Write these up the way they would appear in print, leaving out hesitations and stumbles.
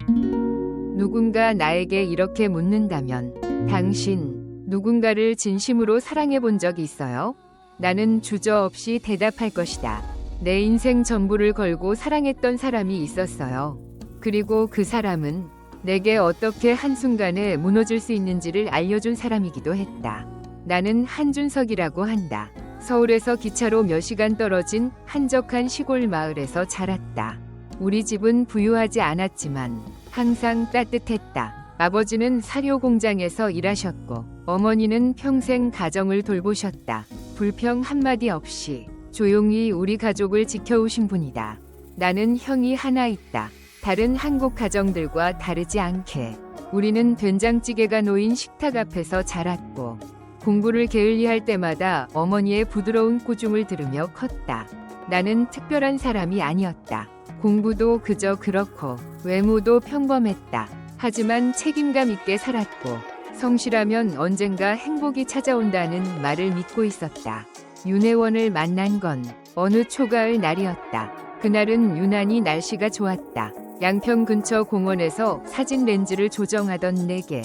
누군가 나에게 이렇게 묻는다면, 당신 누군가를 진심으로 사랑해 본 적 있어요? 나는 주저없이 대답할 것이다. 내 인생 전부를 걸고 사랑했던 사람이 있었어요. 그리고 그 사람은 내게 어떻게 한순간에 무너질 수 있는지를 알려준 사람이기도 했다. 나는 한준석이라고 한다. 서울에서 기차로 몇 시간 떨어진 한적한 시골 마을에서 자랐다. 우리 집은 부유하지 않았지만 항상 따뜻했다. 아버지는 사료 공장에서 일하셨고 어머니는 평생 가정을 돌보셨다. 불평 한마디 없이 조용히 우리 가족을 지켜오신 분이다. 나는 형이 하나 있다. 다른 한국 가정들과 다르지 않게 우리는 된장찌개가 놓인 식탁 앞에서 자랐고 공부를 게을리할 때마다 어머니의 부드러운 꾸중을 들으며 컸다. 나는 특별한 사람이 아니었다. 공부도 그저 그렇고 외모도 평범했다. 하지만 책임감 있게 살았고 성실하면 언젠가 행복이 찾아온다는 말을 믿고 있었다. 윤혜원을 만난 건 어느 초가을 날이었다. 그날은 유난히 날씨가 좋았다. 양평 근처 공원에서 사진 렌즈를 조정하던 내게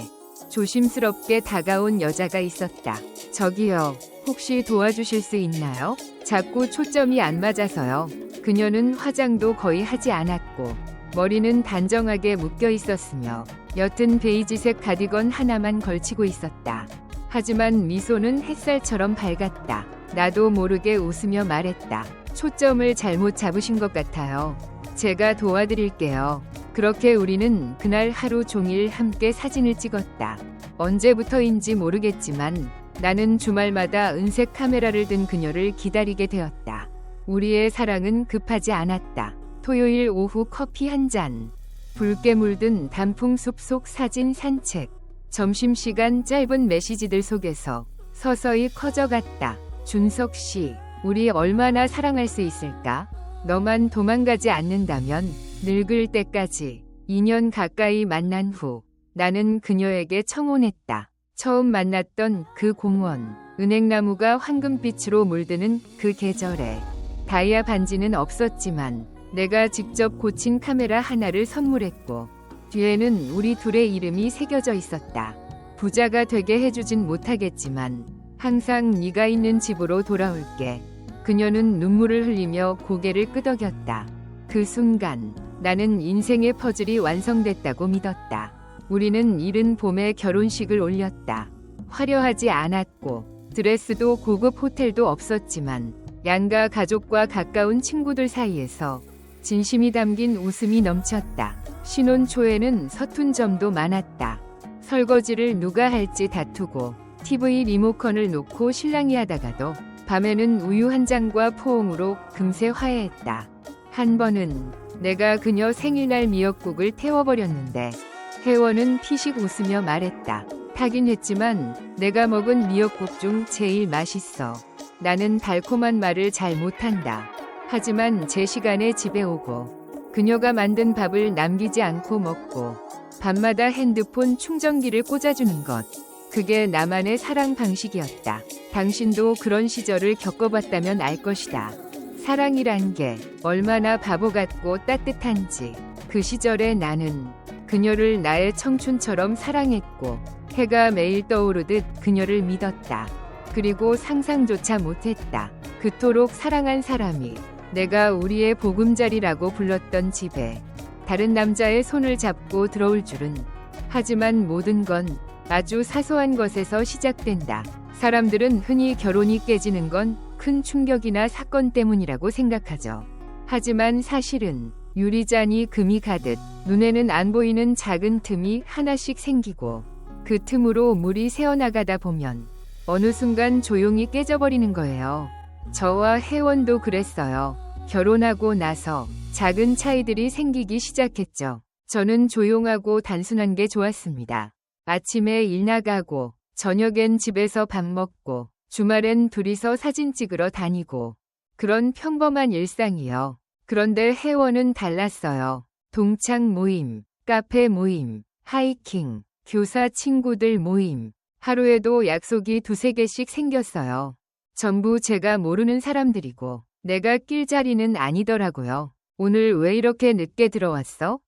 조심스럽게 다가온 여자가 있었다. 저기요, 혹시 도와주실 수 있나요? 자꾸 초점이 안 맞아서요. 그녀는 화장도 거의 하지 않았고 머리는 단정하게 묶여 있었으며 옅은 베이지색 가디건 하나만 걸치고 있었다. 하지만 미소는 햇살처럼 밝았다. 나도 모르게 웃으며 말했다. 초점을 잘못 잡으신 것 같아요. 제가 도와드릴게요. 그렇게 우리는 그날 하루 종일 함께 사진을 찍었다. 언제부터인지 모르겠지만 나는 주말마다 은색 카메라를 든 그녀를 기다리게 되었다. 우리의 사랑은 급하지 않았다. 토요일 오후 커피 한 잔, 붉게 물든 단풍숲 속 사진 산책, 점심시간 짧은 메시지들 속에서 서서히 커져갔다. 준석 씨, 우리 얼마나 사랑할 수 있을까? 너만 도망가지 않는다면 늙을 때까지. 2년 가까이 만난 후 나는 그녀에게 청혼했다. 처음 만났던 그 공원, 은행나무가 황금빛으로 물드는 그 계절에 다이아 반지는 없었지만 내가 직접 고친 카메라 하나를 선물했고 뒤에는 우리 둘의 이름이 새겨져 있었다. 부자가 되게 해주진 못하겠지만 항상 네가 있는 집으로 돌아올게. 그녀는 눈물을 흘리며 고개를 끄덕였다. 그 순간 나는 인생의 퍼즐이 완성됐다고 믿었다. 우리는 이른 봄에 결혼식을 올렸다. 화려하지 않았고 드레스도 고급 호텔도 없었지만 양가 가족과 가까운 친구들 사이에서 진심이 담긴 웃음이 넘쳤다. 신혼 초에는 서툰 점도 많았다. 설거지를 누가 할지 다투고 TV 리모컨을 놓고 실랑이 하다가도 밤에는 우유 한 잔과 포옹으로 금세 화해했다. 한 번은 내가 그녀 생일날 미역국을 태워버렸는데 혜원은 피식 웃으며 말했다. 타긴 했지만 내가 먹은 미역국 중 제일 맛있어. 나는 달콤한 말을 잘 못한다. 하지만 제 시간에 집에 오고 그녀가 만든 밥을 남기지 않고 먹고 밤마다 핸드폰 충전기를 꽂아주는 것. 그게 나만의 사랑 방식이었다. 당신도 그런 시절을 겪어봤다면 알 것이다. 사랑이란 게 얼마나 바보 같고 따뜻한지. 그 시절에 나는 그녀를 나의 청춘처럼 사랑했고 해가 매일 떠오르듯 그녀를 믿었다. 그리고 상상조차 못했다. 그토록 사랑한 사람이 내가 우리의 보금자리라고 불렀던 집에 다른 남자의 손을 잡고 들어올 줄은. 하지만 모든 건 아주 사소한 것에서 시작된다. 사람들은 흔히 결혼이 깨지는 건 큰 충격이나 사건 때문이라고 생각하죠. 하지만 사실은 유리잔이 금이 가듯 눈에는 안 보이는 작은 틈이 하나씩 생기고 그 틈으로 물이 새어나가다 보면 어느 순간 조용히 깨져버리는 거예요. 저와 혜원도 그랬어요. 결혼하고 나서 작은 차이들이 생기기 시작했죠. 저는 조용하고 단순한 게 좋았습니다. 아침에 일 나가고 저녁엔 집에서 밥 먹고 주말엔 둘이서 사진 찍으러 다니고 그런 평범한 일상이요. 그런데 혜원은 달랐어요. 동창 모임, 카페 모임, 하이킹, 교사 친구들 모임, 하루에도 약속이 두세 개씩 생겼어요. 전부 제가 모르는 사람들이고 내가 낄 자리는 아니더라고요. 오늘 왜 이렇게 늦게 들어왔어?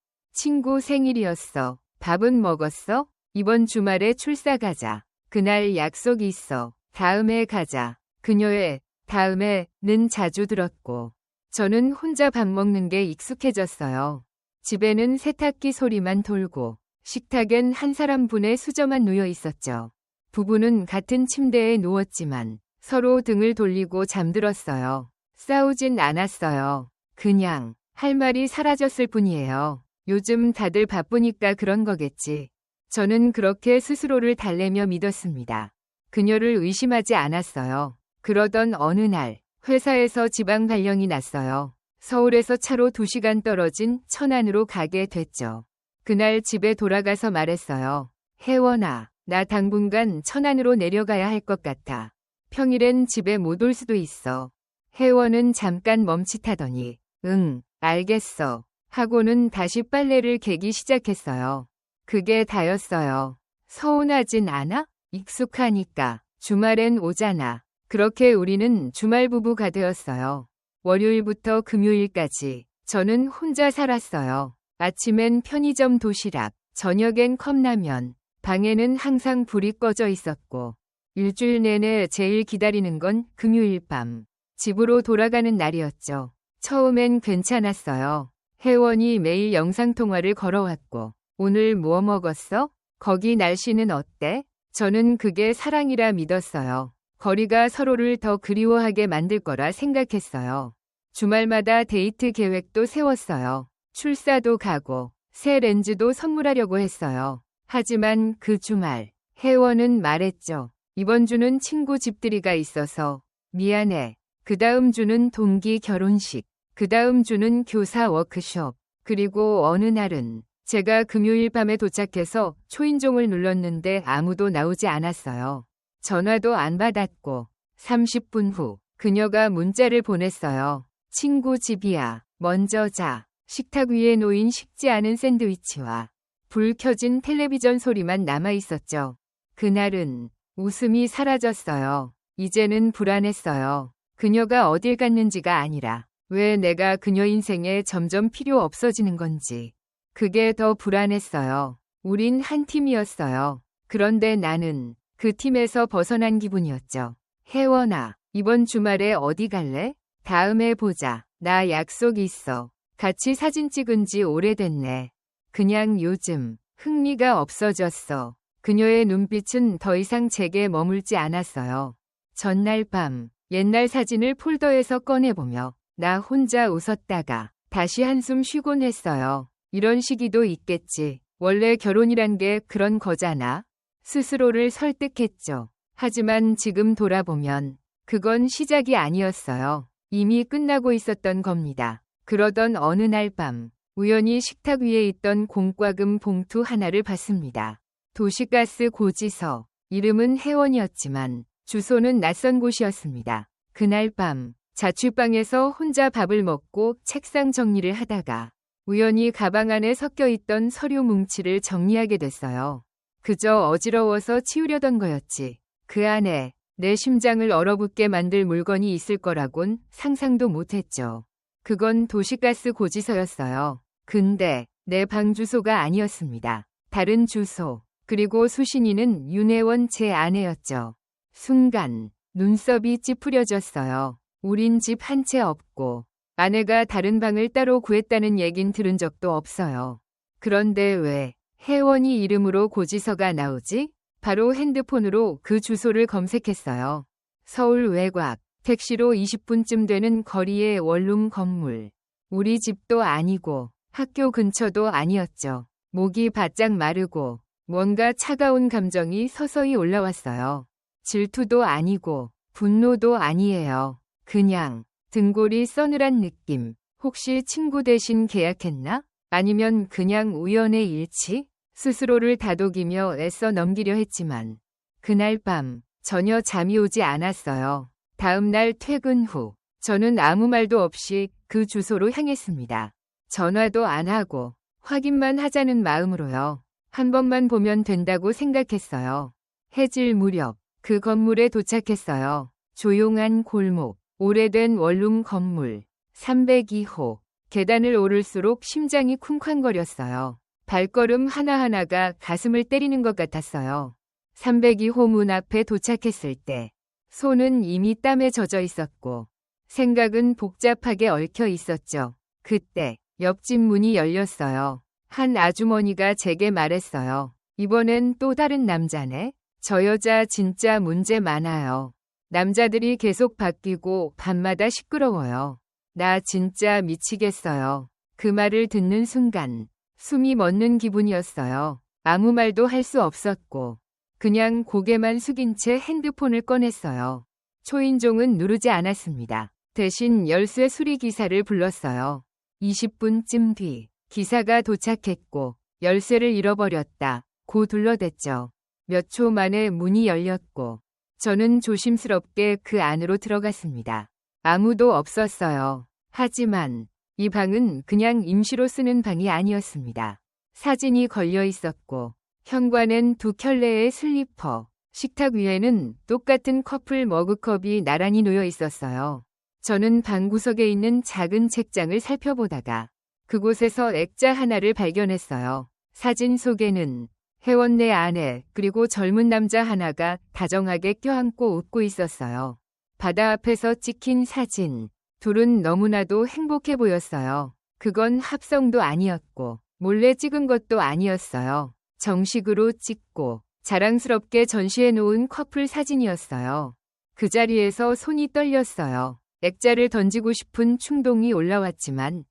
친구 생일이었어. 밥은 먹었어? 이번 주말에 출사 가자. 그날 약속이 있어. 다음에 가자. 그녀의 다음에는 자주 들었고 저는 혼자 밥 먹는 게 익숙해졌어요. 집에는 세탁기 소리만 돌고 식탁엔 한 사람분의 수저만 놓여 있었죠. 부부는 같은 침대에 누웠지만 서로 등을 돌리고 잠들었어요. 싸우진 않았어요. 그냥 할 말이 사라졌을 뿐이에요. 요즘 다들 바쁘니까 그런 거겠지. 저는 그렇게 스스로를 달래며 믿었습니다. 그녀를 의심하지 않았어요. 그러던 어느 날 회사에서 지방 발령이 났어요. 서울에서 차로 2시간 떨어진 천안으로 가게 됐죠. 그날 집에 돌아가서 말했어요. 혜원아, 나 당분간 천안으로 내려가야 할 것 같아. 평일엔 집에 못 올 수도 있어. 혜원은 잠깐 멈칫하더니 응, 알겠어. 하고는 다시 빨래를 개기 시작했어요. 그게 다였어요. 서운하진 않아? 익숙하니까. 주말엔 오잖아. 그렇게 우리는 주말 부부가 되었어요. 월요일부터 금요일까지 저는 혼자 살았어요. 아침엔 편의점 도시락, 저녁엔 컵라면, 방에는 항상 불이 꺼져 있었고 일주일 내내 제일 기다리는 건 금요일 밤. 집으로 돌아가는 날이었죠. 처음엔 괜찮았어요. 혜원이 매일 영상통화를 걸어왔고 오늘 뭐 먹었어? 거기 날씨는 어때? 저는 그게 사랑이라 믿었어요. 거리가 서로를 더 그리워하게 만들 거라 생각했어요. 주말마다 데이트 계획도 세웠어요. 출사도 가고 새 렌즈도 선물하려고 했어요. 하지만 그 주말 혜원은 말했죠. 이번 주는 친구 집들이가 있어서 미안해. 그 다음 주는 동기 결혼식. 그 다음 주는 교사 워크숍. 그리고 어느 날은 제가 금요일 밤에 도착해서 초인종을 눌렀는데 아무도 나오지 않았어요. 전화도 안 받았고 30분 후 그녀가 문자를 보냈어요. 친구 집이야. 먼저 자. 식탁 위에 놓인 식지 않은 샌드위치와 불 켜진 텔레비전 소리만 남아 있었죠. 그날은 웃음이 사라졌어요. 이제는 불안했어요. 그녀가 어딜 갔는지가 아니라 왜 내가 그녀 인생에 점점 필요 없어지는 건지. 그게 더 불안했어요. 우린 한 팀이었어요. 그런데 나는 그 팀에서 벗어난 기분이었죠. 혜원아, 이번 주말에 어디 갈래? 다음에 보자. 나 약속 있어. 같이 사진 찍은 지 오래됐네. 그냥 요즘 흥미가 없어졌어. 그녀의 눈빛은 더 이상 제게 머물지 않았어요. 전날 밤 옛날 사진을 폴더에서 꺼내보며 나 혼자 웃었다가 다시 한숨 쉬곤 했어요. 이런 시기도 있겠지. 원래 결혼이란 게 그런 거잖아. 스스로를 설득했죠. 하지만 지금 돌아보면 그건 시작이 아니었어요. 이미 끝나고 있었던 겁니다. 그러던 어느 날 밤 우연히 식탁 위에 있던 공과금 봉투 하나를 봤습니다. 도시가스 고지서. 이름은 혜원이었지만 주소는 낯선 곳이었습니다. 그날 밤 자취방에서 혼자 밥을 먹고 책상 정리를 하다가 우연히 가방 안에 섞여 있던 서류 뭉치를 정리하게 됐어요. 그저 어지러워서 치우려던 거였지. 그 안에 내 심장을 얼어붙게 만들 물건이 있을 거라곤 상상도 못했죠. 그건 도시가스 고지서였어요. 근데 내 방 주소가 아니었습니다. 다른 주소. 그리고 수신이는 윤혜원 제 아내였죠. 순간 눈썹이 찌푸려졌어요. 우린 집 한 채 없고 아내가 다른 방을 따로 구했다는 얘긴 들은 적도 없어요. 그런데 왜 혜원이 이름으로 고지서가 나오지? 바로 핸드폰으로 그 주소를 검색했어요. 서울 외곽, 택시로 20분쯤 되는 거리의 원룸 건물. 우리 집도 아니고 학교 근처도 아니었죠. 목이 바짝 마르고 뭔가 차가운 감정이 서서히 올라왔어요. 질투도 아니고 분노도 아니에요. 그냥 등골이 서늘한 느낌. 혹시 친구 대신 계약했나? 아니면 그냥 우연의 일치? 스스로를 다독이며 애써 넘기려 했지만 그날 밤 전혀 잠이 오지 않았어요. 다음 날 퇴근 후 저는 아무 말도 없이 그 주소로 향했습니다. 전화도 안 하고 확인만 하자는 마음으로요. 한 번만 보면 된다고 생각했어요. 해질 무렵 그 건물에 도착했어요. 조용한 골목, 오래된 원룸 건물, 302호. 계단을 오를수록 심장이 쿵쾅거렸어요. 발걸음 하나하나가 가슴을 때리는 것 같았어요. 302호 문 앞에 도착했을 때 손은 이미 땀에 젖어 있었고 생각은 복잡하게 얽혀 있었죠. 그때 옆집 문이 열렸어요. 한 아주머니가 제게 말했어요. 이번엔 또 다른 남자네? 저 여자 진짜 문제 많아요. 남자들이 계속 바뀌고 밤마다 시끄러워요. 나 진짜 미치겠어요. 그 말을 듣는 순간 숨이 멎는 기분이었어요. 아무 말도 할 수 없었고 그냥 고개만 숙인 채 핸드폰을 꺼냈어요. 초인종은 누르지 않았습니다. 대신 열쇠 수리 기사를 불렀어요. 20분쯤 뒤 기사가 도착했고 열쇠를 잃어버렸다 고 둘러댔죠. 몇 초 만에 문이 열렸고 저는 조심스럽게 그 안으로 들어갔습니다. 아무도 없었어요. 하지만 이 방은 그냥 임시로 쓰는 방이 아니었습니다. 사진이 걸려 있었고 현관엔 2켤레의 슬리퍼, 식탁 위에는 똑같은 커플 머그컵이 나란히 놓여 있었어요. 저는 방구석에 있는 작은 책장을 살펴보다가 그곳에서 액자 하나를 발견했어요. 사진 속에는 혜원네 아내 그리고 젊은 남자 하나가 다정하게 껴안고 웃고 있었어요. 바다 앞에서 찍힌 사진. 둘은 너무나도 행복해 보였어요. 그건 합성도 아니었고 몰래 찍은 것도 아니었어요. 정식으로 찍고 자랑스럽게 전시해 놓은 커플 사진이었어요. 그 자리에서 손이 떨렸어요. 액자를 던지고 싶은 충동이 올라왔지만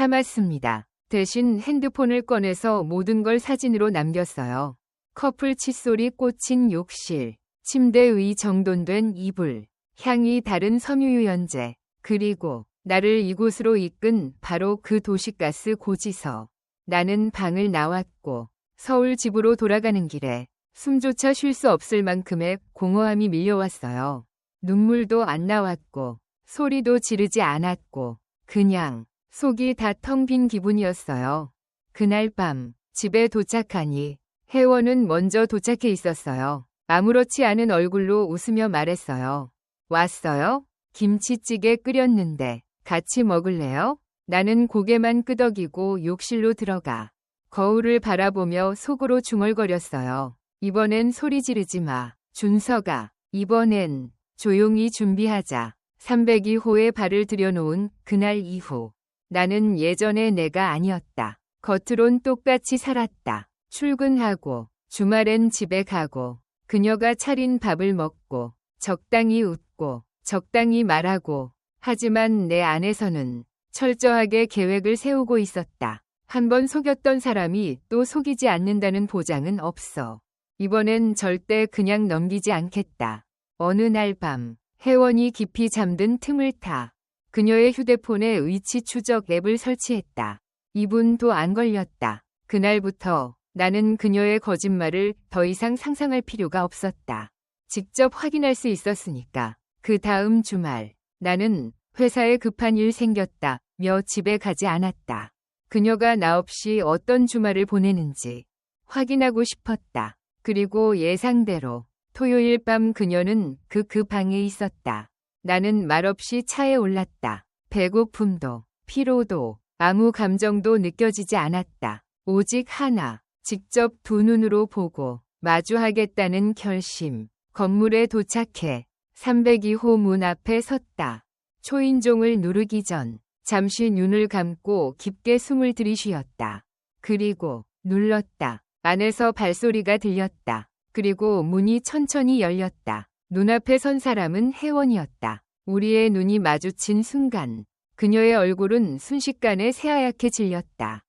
참았습니다. 대신 핸드폰을 꺼내서 모든 걸 사진으로 남겼어요. 커플 칫솔이 꽂힌 욕실, 침대 위 정돈된 이불, 향이 다른 섬유유연제, 그리고 나를 이곳으로 이끈 바로 그 도시가스 고지서. 나는 방을 나왔고 서울 집으로 돌아가는 길에 숨조차 쉴 수 없을 만큼의 공허함이 밀려왔어요. 눈물도 안 나왔고 소리도 지르지 않았고 그냥 속이 다 텅 빈 기분이었어요. 그날 밤 집에 도착하니 혜원은 먼저 도착해 있었어요. 아무렇지 않은 얼굴로 웃으며 말했어요. 왔어요? 김치찌개 끓였는데 같이 먹을래요? 나는 고개만 끄덕이고 욕실로 들어가 거울을 바라보며 속으로 중얼거렸어요. 이번엔 소리 지르지 마. 준서가. 이번엔 조용히 준비하자. 302호에 발을 들여놓은 그날 이후 나는 예전의 내가 아니었다. 겉으론 똑같이 살았다. 출근하고 주말엔 집에 가고 그녀가 차린 밥을 먹고 적당히 웃고 적당히 말하고 하지만 내 안에서는 철저하게 계획을 세우고 있었다. 한번 속였던 사람이 또 속이지 않는다는 보장은 없어. 이번엔 절대 그냥 넘기지 않겠다. 어느 날 밤 혜원이 깊이 잠든 틈을 타 그녀의 휴대폰에 위치 추적 앱을 설치했다. 2분도 안 걸렸다. 그날부터 나는 그녀의 거짓말을 더 이상 상상할 필요가 없었다. 직접 확인할 수 있었으니까. 그 다음 주말 나는 회사에 급한 일 생겼다 며 집에 가지 않았다. 그녀가 나 없이 어떤 주말을 보내는지 확인하고 싶었다. 그리고 예상대로 토요일 밤 그녀는 그 방에 있었다. 나는 말없이 차에 올랐다. 배고픔도 피로도 아무 감정도 느껴지지 않았다. 오직 하나, 직접 두 눈으로 보고 마주하겠다는 결심. 건물에 도착해 302호 문 앞에 섰다. 초인종을 누르기 전 잠시 눈을 감고 깊게 숨을 들이쉬었다. 그리고 눌렀다. 안에서 발소리가 들렸다. 그리고 문이 천천히 열렸다. 눈앞에 선 사람은 혜원이었다. 우리의 눈이 마주친 순간 그녀의 얼굴은 순식간에 새하얗게 질렸다.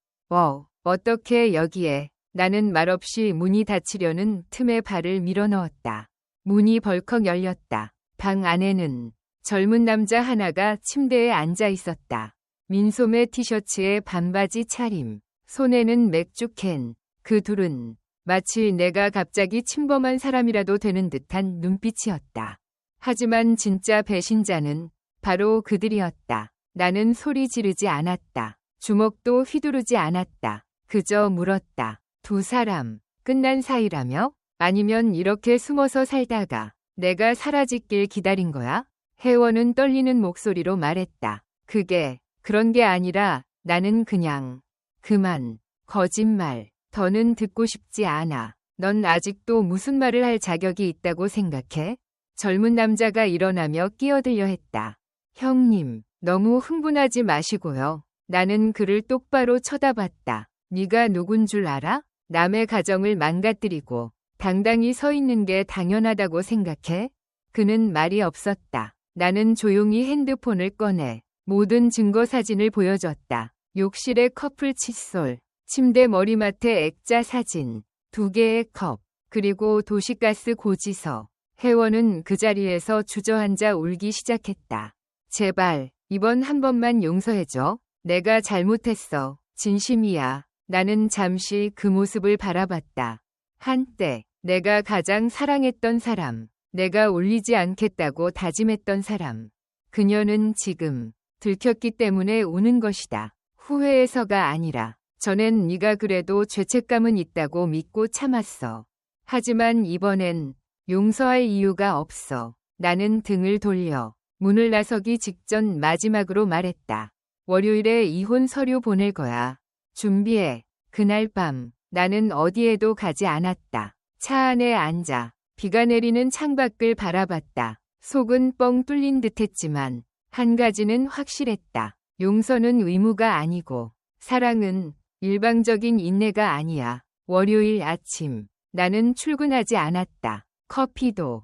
어떻게 여기에? 나는 말없이 문이 닫히려는 틈에 발을 밀어넣었다. 문이 벌컥 열렸다. 방 안에는 젊은 남자 하나가 침대에 앉아 있었다. 민소매 티셔츠에 반바지 차림, 손에는 맥주캔. 그 둘은 마치 내가 갑자기 침범한 사람이라도 되는 듯한 눈빛이었다. 하지만 진짜 배신자는 바로 그들이었다. 나는 소리 지르지 않았다. 주먹도 휘두르지 않았다. 그저 물었다. 두 사람, 끝난 사이라며? 아니면 이렇게 숨어서 살다가 내가 사라지길 기다린 거야? 혜원은 떨리는 목소리로 말했다. 그게 그런 게 아니라 나는 그냥 그만. 거짓말. 더는 듣고 싶지 않아. 넌 아직도 무슨 말을 할 자격이 있다고 생각해? 젊은 남자가 일어나며 끼어들려 했다. 형님, 너무 흥분하지 마시고요. 나는 그를 똑바로 쳐다봤다. 네가 누군 줄 알아? 남의 가정을 망가뜨리고 당당히 서 있는 게 당연하다고 생각해? 그는 말이 없었다. 나는 조용히 핸드폰을 꺼내 모든 증거 사진을 보여줬다. 욕실의 커플 칫솔, 침대 머리맡의 액자 사진, 2개의 컵, 그리고 도시가스 고지서. 혜원은 그 자리에서 주저앉아 울기 시작했다. 제발, 이번 한 번만 용서해줘. 내가 잘못했어. 진심이야. 나는 잠시 그 모습을 바라봤다. 한때 내가 가장 사랑했던 사람, 내가 울리지 않겠다고 다짐했던 사람. 그녀는 지금 들켰기 때문에 우는 것이다. 후회해서가 아니라 전엔 네가 그래도 죄책감은 있다고 믿고 참았어. 하지만 이번엔 용서할 이유가 없어. 나는 등을 돌려 문을 나서기 직전 마지막으로 말했다. 월요일에 이혼 서류 보낼 거야. 준비해. 그날 밤 나는 어디에도 가지 않았다. 차 안에 앉아 비가 내리는 창밖을 바라봤다. 속은 뻥 뚫린 듯했지만 한 가지는 확실했다. 용서는 의무가 아니고 사랑은 일방적인 인내가 아니야. 월요일 아침 나는 출근하지 않았다. 커피도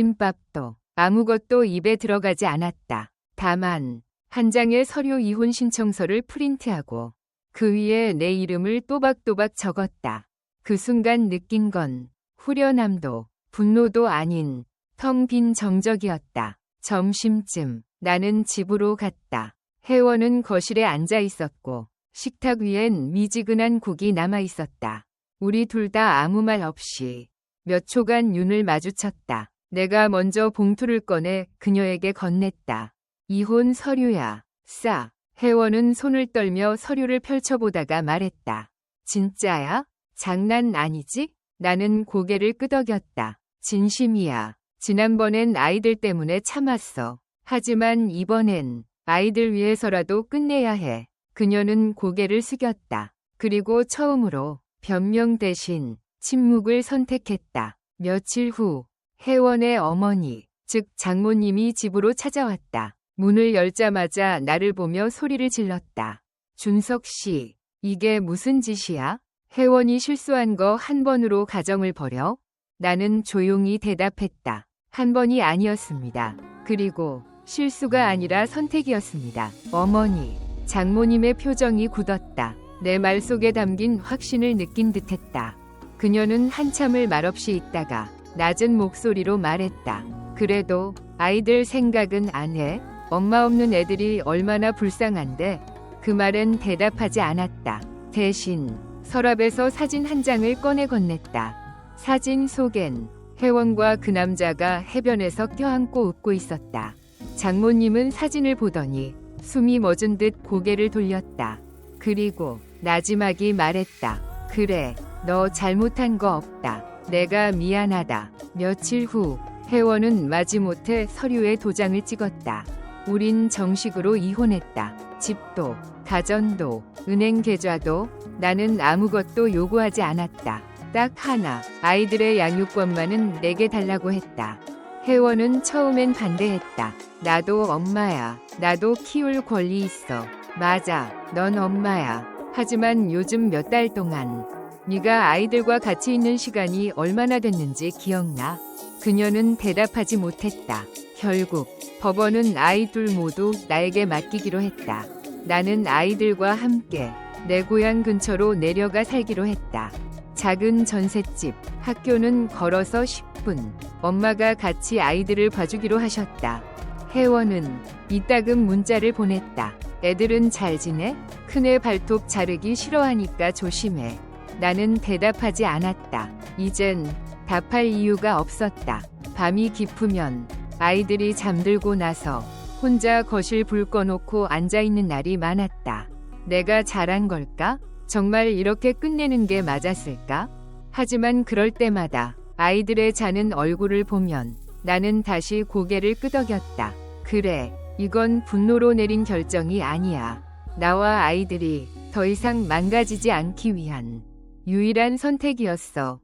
아침밥도 아무것도 입에 들어가지 않았다. 다만 한 장의 서류 이혼 신청서를 프린트하고 그 위에 내 이름을 또박또박 적었다. 그 순간 느낀 건 후련함도 분노도 아닌 텅 빈 정적이었다. 점심쯤 나는 집으로 갔다. 혜원은 거실에 앉아 있었고 식탁 위엔 미지근한 국이 남아 있었다. 우리 둘 다 아무 말 없이 몇 초간 눈을 마주쳤다. 내가 먼저 봉투를 꺼내 그녀에게 건넸다. 이혼 서류야. 싸. 혜원은 손을 떨며 서류를 펼쳐보다가 말했다. 진짜야? 장난 아니지? 나는 고개를 끄덕였다. 진심이야. 지난번엔 아이들 때문에 참았어. 하지만 이번엔 아이들 위해서라도 끝내야 해. 그녀는 고개를 숙였다. 그리고 처음으로 변명 대신 침묵을 선택했다. 며칠 후 혜원의 어머니, 즉 장모님이 집으로 찾아왔다. 문을 열자마자 나를 보며 소리를 질렀다. 준석 씨, 이게 무슨 짓이야? 혜원이 실수한 거 한 번으로 가정을 버려? 나는 조용히 대답했다. 한 번이 아니었습니다. 그리고 실수가 아니라 선택이었습니다. 어머니, 장모님의 표정이 굳었다. 내 말 속에 담긴 확신을 느낀 듯했다. 그녀는 한참을 말없이 있다가 낮은 목소리로 말했다. 그래도 아이들 생각은 안 해? 엄마 없는 애들이 얼마나 불쌍한데. 그 말엔 대답하지 않았다. 대신 서랍에서 사진 한 장을 꺼내 건넸다. 사진 속엔 혜원과 그 남자가 해변에서 껴안고 웃고 있었다. 장모님은 사진을 보더니 숨이 멎은 듯 고개를 돌렸다. 그리고 나지막이 말했다. 그래, 너 잘못한 거 없다. 내가 미안하다. 며칠 후 혜원은 마지못해 서류에 도장을 찍었다. 우린 정식으로 이혼했다. 집도, 가전도, 은행 계좌도. 나는 아무것도 요구하지 않았다. 딱 하나, 아이들의 양육권만은 내게 달라고 했다. 혜원은 처음엔 반대했다. 나도 엄마야. 나도 키울 권리 있어. 맞아, 넌 엄마야. 하지만 요즘 몇 달 동안 네가 아이들과 같이 있는 시간이 얼마나 됐는지 기억나? 그녀는 대답하지 못했다. 결국 법원은 아이 둘 모두 나에게 맡기기로 했다. 나는 아이들과 함께 내 고향 근처로 내려가 살기로 했다. 작은 전셋집, 학교는 걸어서 10분. 엄마가 같이 아이들을 봐주기로 하셨다. 혜원은 이따금 문자를 보냈다. 애들은 잘 지내? 큰애 발톱 자르기 싫어하니까 조심해. 나는 대답하지 않았다. 이젠 답할 이유가 없었다. 밤이 깊으면 아이들이 잠들고 나서 혼자 거실 불 꺼놓고 앉아있는 날이 많았다. 내가 잘한 걸까? 정말 이렇게 끝내는 게 맞았을까? 하지만 그럴 때마다 아이들의 자는 얼굴을 보면 나는 다시 고개를 끄덕였다. 그래, 이건 분노로 내린 결정이 아니야. 나와 아이들이 더 이상 망가지지 않기 위한 유일한 선택이었어.